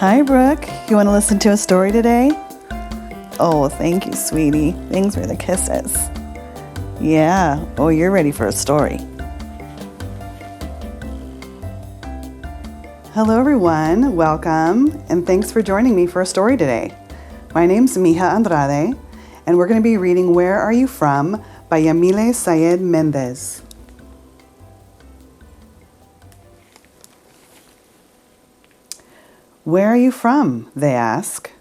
Hi, Brooke. You want to listen to a story today? Oh, thank you, sweetie. Thanks for the kisses. Yeah, oh, you're ready for a story. Hello, everyone. Welcome, and thanks for joining me for a story today. My name's Mija Andrade, and we're going to be reading Where Are You From by Yamile Mendez. Where are you from? They ask.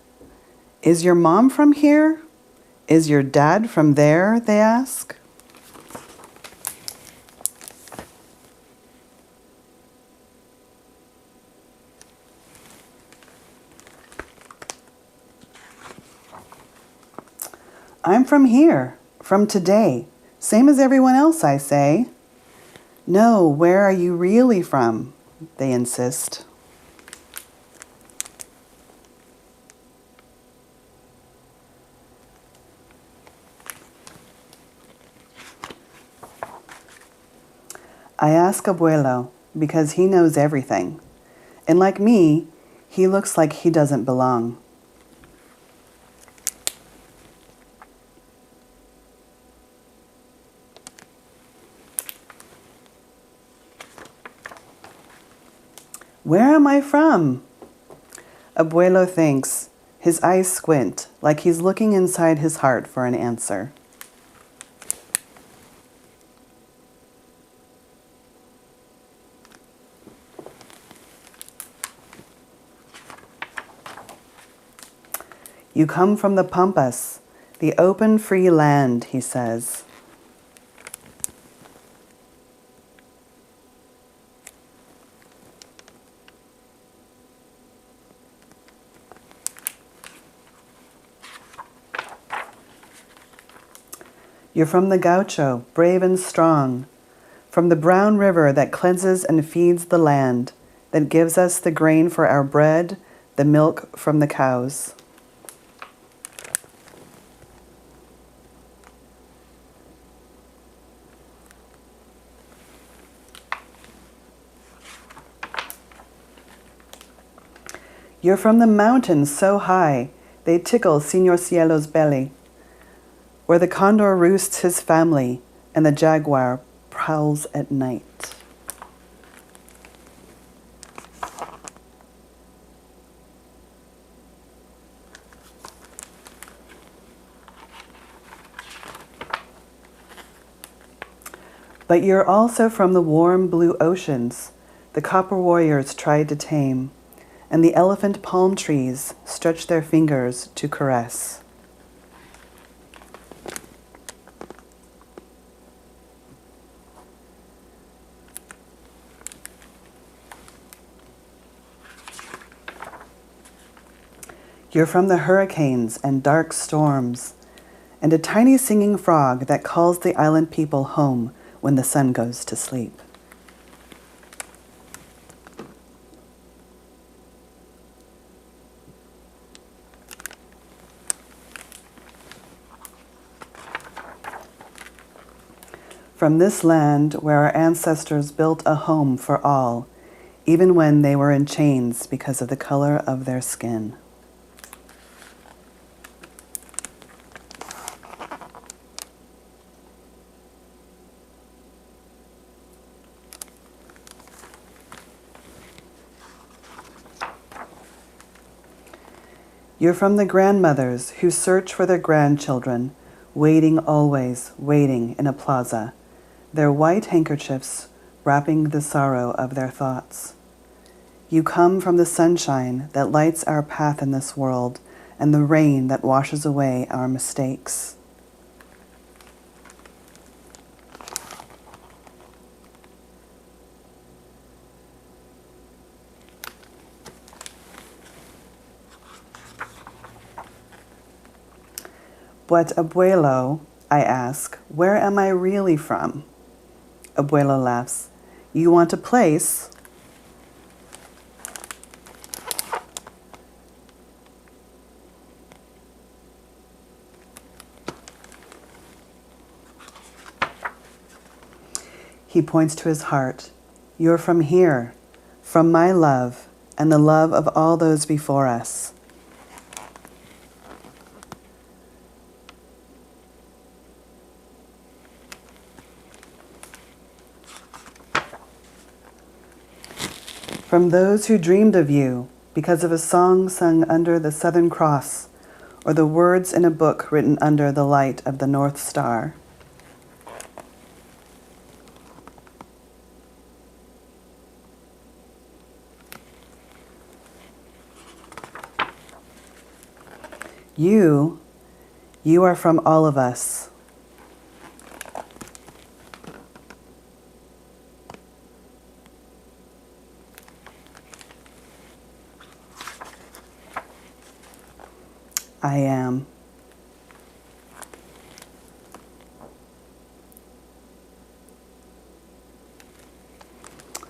Is your mom from here? Is your dad from there? They ask. I'm from here, from today, same as everyone else, I say. No, where are you really from? They insist. I ask Abuelo because he knows everything. And like me, he looks like he doesn't belong. Where am I from? Abuelo thinks. His eyes squint, like he's looking inside his heart for an answer. You come from the Pampas, the open, free land, he says. You're from the gaucho, brave and strong, from the brown river that cleanses and feeds the land, that gives us the grain for our bread, the milk from the cows. You're from the mountains so high, they tickle Señor Cielo's belly, where the condor roosts his family and the jaguar prowls at night. But you're also from the warm blue oceans the copper warriors tried to tame, and the elephant palm trees stretch their fingers to caress. You're from the hurricanes and dark storms, and a tiny singing frog that calls the island people home when the sun goes to sleep. From this land where our ancestors built a home for all, even when they were in chains because of the color of their skin. You're from the grandmothers who search for their grandchildren, waiting always, waiting in a plaza, their white handkerchiefs wrapping the sorrow of their thoughts. You come from the sunshine that lights our path in this world and the rain that washes away our mistakes. But Abuelo, I ask, where am I really from? Abuelo laughs. You want a place? He points to his heart. You're from here, from my love and the love of all those before us. From those who dreamed of you because of a song sung under the Southern Cross, or the words in a book written under the light of the North Star. You are from all of us. I am.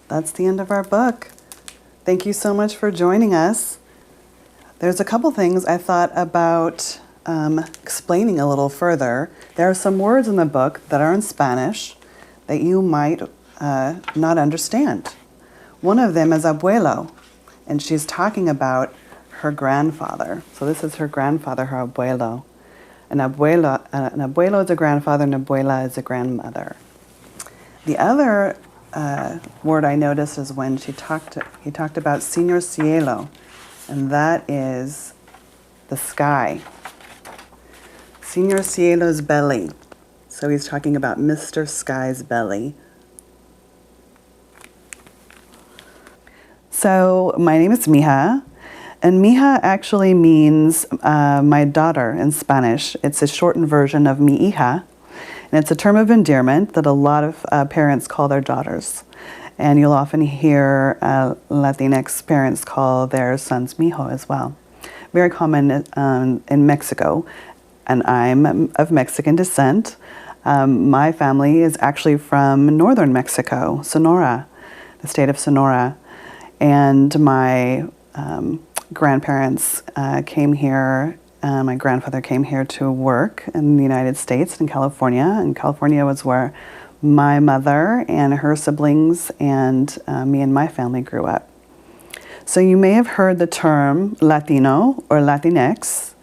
That's the end of our book. Thank you so much for joining us. There's a couple things I thought about explaining a little further. There are some words in the book that are in Spanish that you might not understand. One of them is abuelo, and she's talking about her grandfather. So this is her grandfather, her abuelo. An abuelo is a grandfather, and abuela is a grandmother. The other word I noticed is when he talked about Señor Cielo, and that is the sky. Señor Cielo's belly. So he's talking about Mr. Sky's belly. So my name is Mija, and Mija actually means my daughter in Spanish. It's a shortened version of mi hija, and it's a term of endearment that a lot of parents call their daughters. And you'll often hear Latinx parents call their sons mijo as well. Very common in Mexico, and I'm of Mexican descent. My family is actually from northern Mexico, Sonora, the state of Sonora. And my grandparents came here, my grandfather came here to work in the United States, in California. And California was where my mother and her siblings and me and my family grew up. So you may have heard the term Latino or Latinx.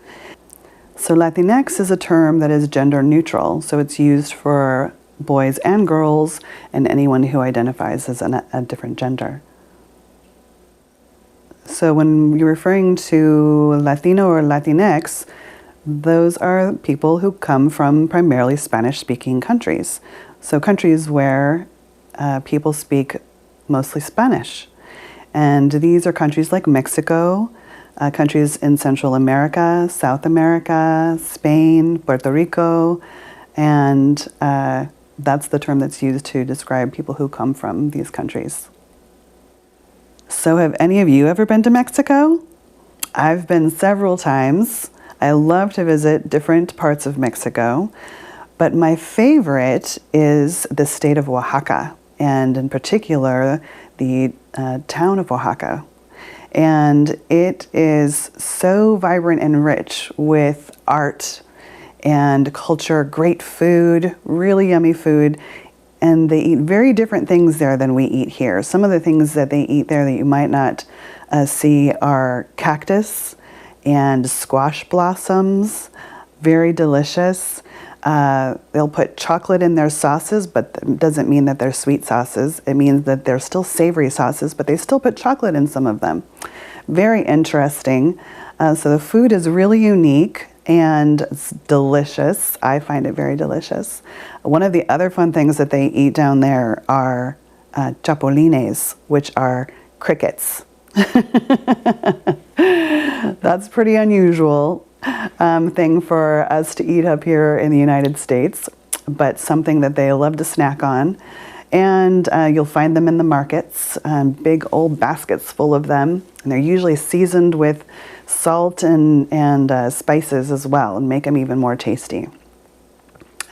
So Latinx is a term that is gender neutral. So it's used for boys and girls and anyone who identifies as a different gender. So when you're referring to Latino or Latinx, those are people who come from primarily Spanish-speaking countries. So countries where people speak mostly Spanish. And these are countries like Mexico, countries in Central America, South America, Spain, Puerto Rico, and that's the term that's used to describe people who come from these countries. So have any of you ever been to Mexico? I've been several times. I love to visit different parts of Mexico. But my favorite is the state of Oaxaca, and in particular, the town of Oaxaca. And it is so vibrant and rich with art and culture, great food, really yummy food. And they eat very different things there than we eat here. Some of the things that they eat there that you might not see are cactus and squash blossoms, very delicious. They'll put chocolate in their sauces, but that doesn't mean that they're sweet sauces. It means that they're still savory sauces, but they still put chocolate in some of them. Very interesting. So the food is really unique and it's delicious. I find it very delicious. One of the other fun things that they eat down there are chapulines, which are crickets. That's pretty unusual thing for us to eat up here in the United States, but something that they love to snack on. And you'll find them in the markets, big old baskets full of them. And they're usually seasoned with salt and spices as well, and make them even more tasty.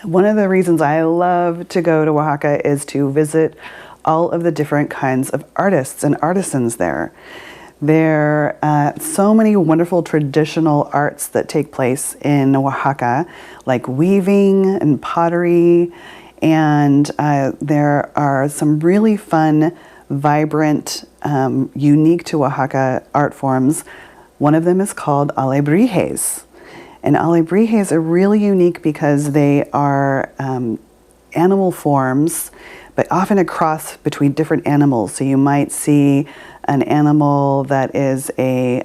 One of the reasons I love to go to Oaxaca is to visit all of the different kinds of artists and artisans there. There are so many wonderful traditional arts that take place in Oaxaca, like weaving and pottery, and there are some really fun vibrant, unique to Oaxaca art forms. One of them is called alebrijes. And alebrijes are really unique because they are animal forms, but often a cross between different animals. So you might see an animal that is a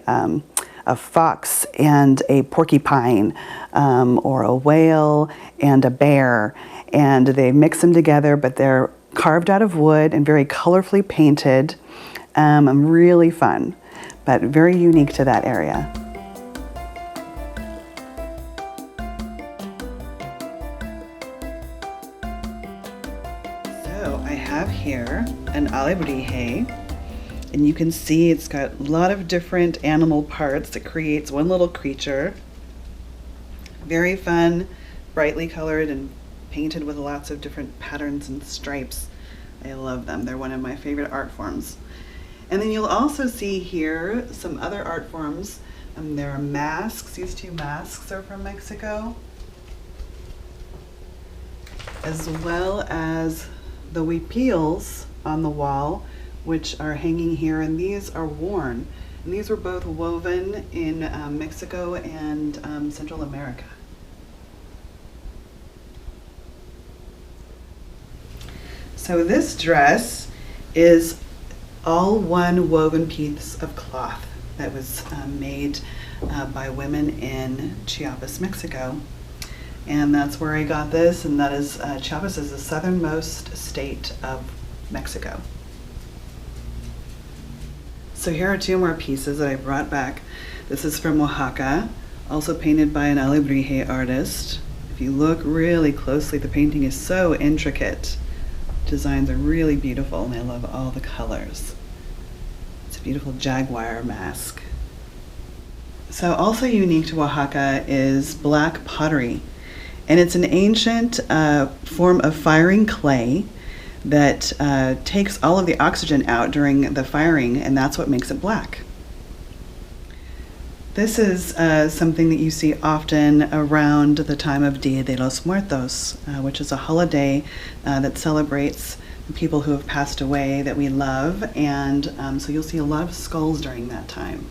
fox and a porcupine, or a whale and a bear, and they mix them together, but they're carved out of wood and very colorfully painted. Really fun, but very unique to that area. So I have here an alebrije, and you can see it's got a lot of different animal parts that creates one little creature. Very fun, brightly colored and painted with lots of different patterns and stripes. I love them. They're one of my favorite art forms. And then you'll also see here some other art forms. There are masks. These two masks are from Mexico, as well as the huipils on the wall, which are hanging here, and these are worn. And these were both woven in Mexico and Central America. So this dress is all one woven piece of cloth that was made by women in Chiapas, Mexico. And that's where I got this, and that is, Chiapas is the southernmost state of Mexico. So here are two more pieces that I brought back. This is from Oaxaca, also painted by an alebrije artist. If you look really closely, the painting is so intricate. Designs are really beautiful, and I love all the colors. It's a beautiful jaguar mask. So also unique to Oaxaca is black pottery. And it's an ancient form of firing clay that takes all of the oxygen out during the firing, and that's what makes it black. This is something that you see often around the time of Dia de los Muertos, which is a holiday that celebrates the people who have passed away that we love, and so you'll see a lot of skulls during that time.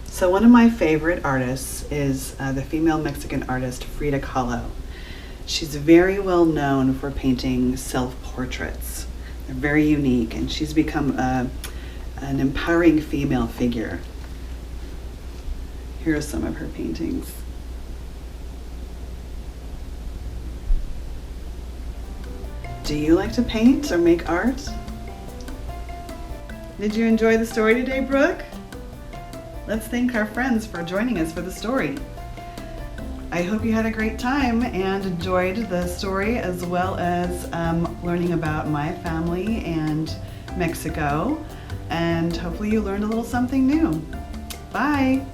So one of my favorite artists is the female Mexican artist Frida Kahlo. She's very well known for painting self-portraits. They're very unique, and she's become an empowering female figure. Here are some of her paintings. Do you like to paint or make art? Did you enjoy the story today, Brooke? Let's thank our friends for joining us for the story. I hope you had a great time and enjoyed the story, as well as learning about my family and Mexico, and hopefully you learned a little something new. Bye!